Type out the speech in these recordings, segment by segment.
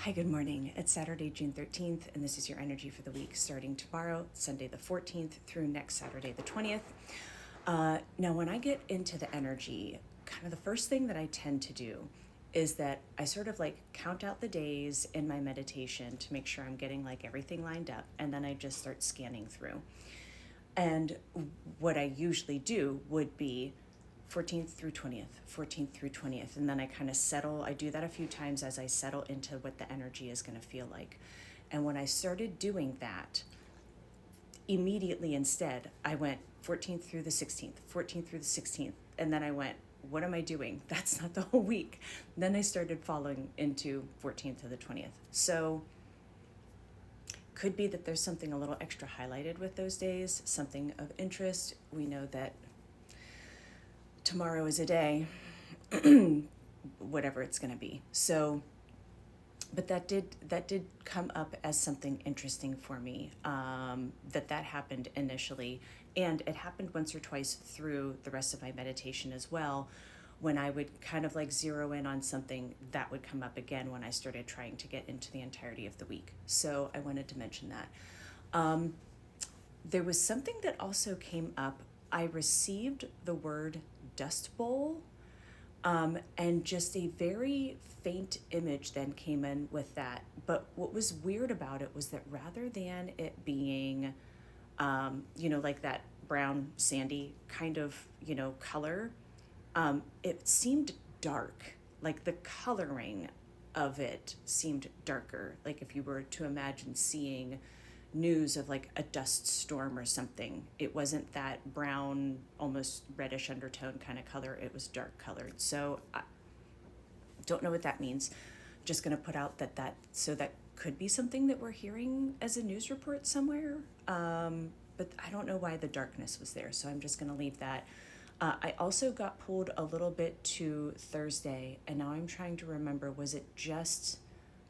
Hi, good morning. It's Saturday, June 13th, and this is your energy for the week starting tomorrow, Sunday the 14th, through next Saturday the 20th. Now, when I get into the energy, kind of the first thing that I tend to do is that I sort of like count out the days in my meditation to make sure I'm getting like everything lined up, and then I just start scanning through. And what I usually do would be 14th through 20th, 14th through 20th. And then I kind of settle. I do that a few times as I settle into what the energy is going to feel like. And when I started doing that, immediately instead, I went 14th through the 16th, 14th through the 16th. And then I went, what am I doing? That's not the whole week. Then I started following into 14th to the 20th. So could be that there's something a little extra highlighted with those days, something of interest. We know that tomorrow is a day, whatever it's going to be. So, but that did come up as something interesting for me. That happened initially, and it happened once or twice through the rest of my meditation as well. When I would kind of like zero in on something, that would come up again when I started trying to get into the entirety of the week. So I wanted to mention that. There was something that also came up. I received the word Dust Bowl, and just a very faint image then came in with that. But what was weird about it was that rather than it being, like that brown, sandy kind of, color, it seemed dark. Like the coloring of it seemed darker. Like if you were to imagine seeing news of like a dust storm or something. It wasn't that brown, almost reddish undertone kind of color. It was dark colored. So I don't know what that means. Just going to put out so that could be something that we're hearing as a news report somewhere. But I don't know why the darkness was there. So I'm just going to leave that. I also got pulled a little bit to Thursday, and now I'm trying to remember, was it just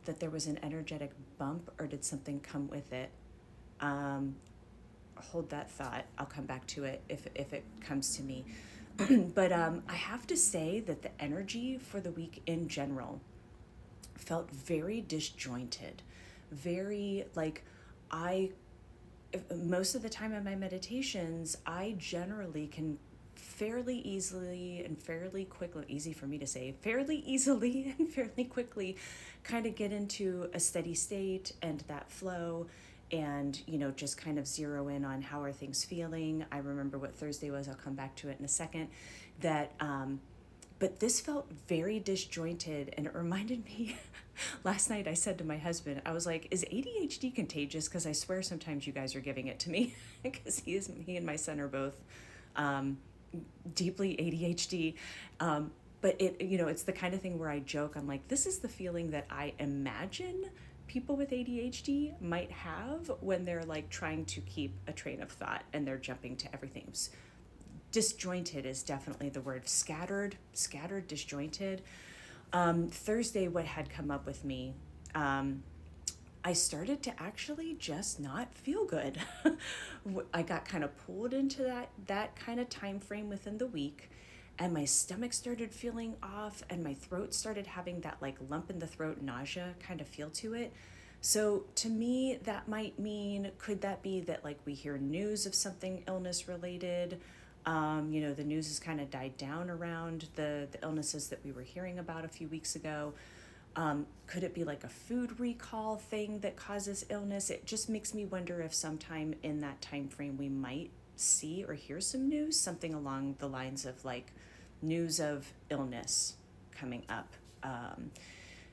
that there was an energetic bump, or did something come with it? Hold that thought. I'll come back to it if it comes to me. But I have to say that the energy for the week in general felt very disjointed, very like most of the time in my meditations, I generally can fairly easily and fairly quickly, easy for me to say, fairly easily and fairly quickly kind of get into a steady state and that flow, and just kind of zero in on how are things feeling. I remember what Thursday was. I'll come back to it in a second. But this felt very disjointed, and it reminded me last night I said to my husband, I was like, is ADHD contagious? Because I swear sometimes you guys are giving it to me, because he and my son are both deeply ADHD. But it's the kind of thing where I joke, I'm like, this is the feeling that I imagine people with ADHD might have when they're like trying to keep a train of thought and they're jumping to everything. Disjointed is definitely the word. Scattered, disjointed. Thursday, what had come up with me, I started to actually just not feel good. I got kind of pulled into that kind of time frame within the week, and my stomach started feeling off, and my throat started having that like lump in the throat nausea kind of feel to it. So to me, that might mean, could that be that like we hear news of something illness related? The news has kind of died down around the illnesses that we were hearing about a few weeks ago. Could it be like a food recall thing that causes illness? It just makes me wonder if sometime in that time frame we might see or hear some news, something along the lines of like news of illness coming up.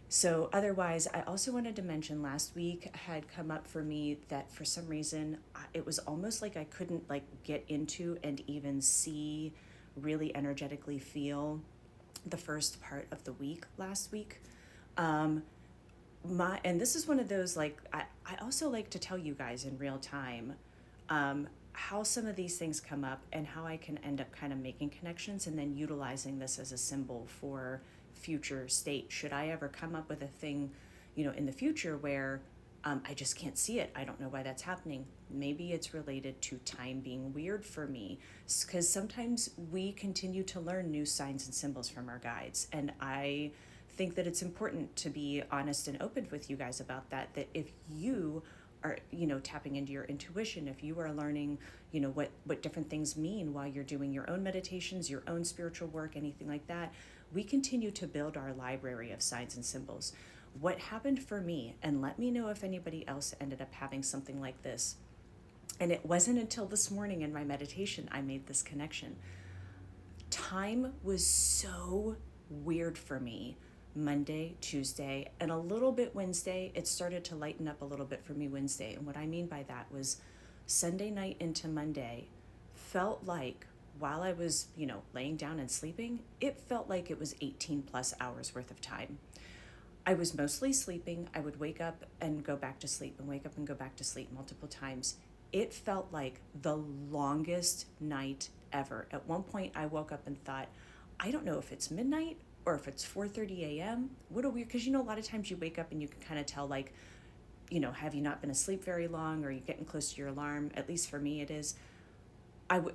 So otherwise, I also wanted to mention last week had come up for me that for some reason, it was almost like I couldn't like get into and even see, really energetically feel the first part of the week last week. And this is one of those, like, I also like to tell you guys in real time, how some of these things come up and how I can end up kind of making connections and then utilizing this as a symbol for future state. Should I ever come up with a thing, in the future where I just can't see it, I don't know why that's happening. Maybe it's related to time being weird for me, because sometimes we continue to learn new signs and symbols from our guides. And I think that it's important to be honest and open with you guys about that, that if you are, tapping into your intuition, if you are learning, what different things mean while you're doing your own meditations, your own spiritual work, anything like that, we continue to build our library of signs and symbols. What happened for me, and let me know if anybody else ended up having something like this. And it wasn't until this morning in my meditation I made this connection. Time was so weird for me Monday, Tuesday, and a little bit Wednesday. It started to lighten up a little bit for me Wednesday. And what I mean by that was Sunday night into Monday felt like, while I was, laying down and sleeping, it felt like it was 18 plus hours worth of time. I was mostly sleeping. I would wake up and go back to sleep and wake up and go back to sleep multiple times. It felt like the longest night ever. At one point, I woke up and thought, I don't know if it's midnight or if it's 4:30 a.m. What a weird, because a lot of times you wake up and you can kind of tell, like, have you not been asleep very long, or are you getting close to your alarm? At least for me, it is.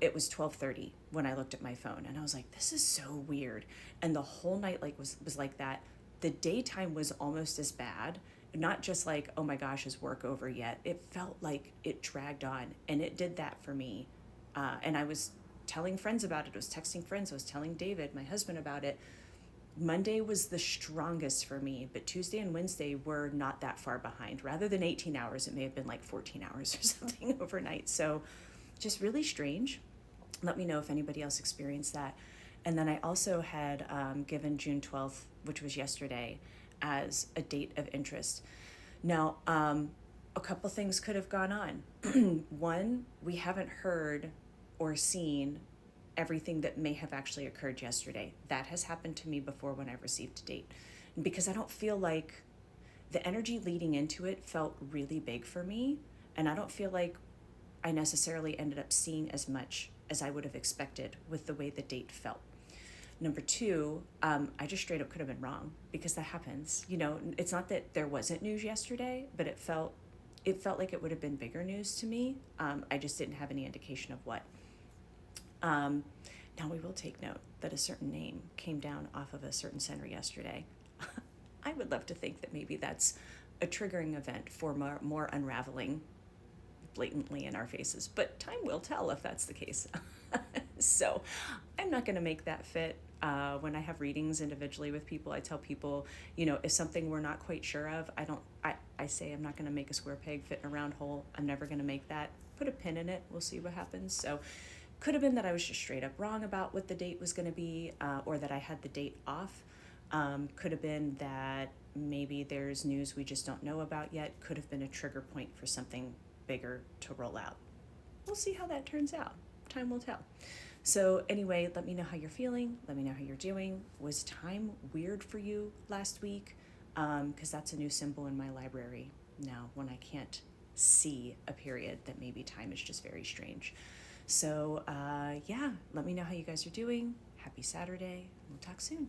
It was 12:30 when I looked at my phone, and I was like, this is so weird. And the whole night was like that. The daytime was almost as bad. Not just like, oh my gosh, is work over yet? It felt like it dragged on, and it did that for me. And I was telling friends about it. I was texting friends. I was telling David, my husband, about it. Monday was the strongest for me, but Tuesday and Wednesday were not that far behind. Rather than 18 hours, it may have been like 14 hours or something overnight. So just really strange. Let me know if anybody else experienced that. And then I also had given June 12th, which was yesterday, as a date of interest. Now, a couple things could have gone on. One, we haven't heard or seen everything that may have actually occurred yesterday. That has happened to me before when I've received a date. And because I don't feel like the energy leading into it felt really big for me, and I don't feel like I necessarily ended up seeing as much as I would have expected with the way the date felt. Number two, I just straight up could have been wrong, because that happens. It's not that there wasn't news yesterday, but it felt like it would have been bigger news to me. I just didn't have any indication of what. Now we will take note that a certain name came down off of a certain center yesterday. I would love to think that maybe that's a triggering event for more unraveling blatantly in our faces, but time will tell if that's the case. So I'm not going to make that fit. When I have readings individually with people, I tell people, if something we're not quite sure of, I say I'm not going to make a square peg fit in a round hole. I'm never going to make that. Put a pin in it. We'll see what happens. So could have been that I was just straight up wrong about what the date was going to be, or that I had the date off. Could have been that maybe there's news we just don't know about yet. Could have been a trigger point for something bigger to roll out. We'll see how that turns out. Time will tell. So anyway, let me know how you're feeling. Let me know how you're doing. Was time weird for you last week? Because that's a new symbol in my library now, when I can't see a period, that maybe time is just very strange. So yeah, let me know how you guys are doing. Happy Saturday. We'll talk soon.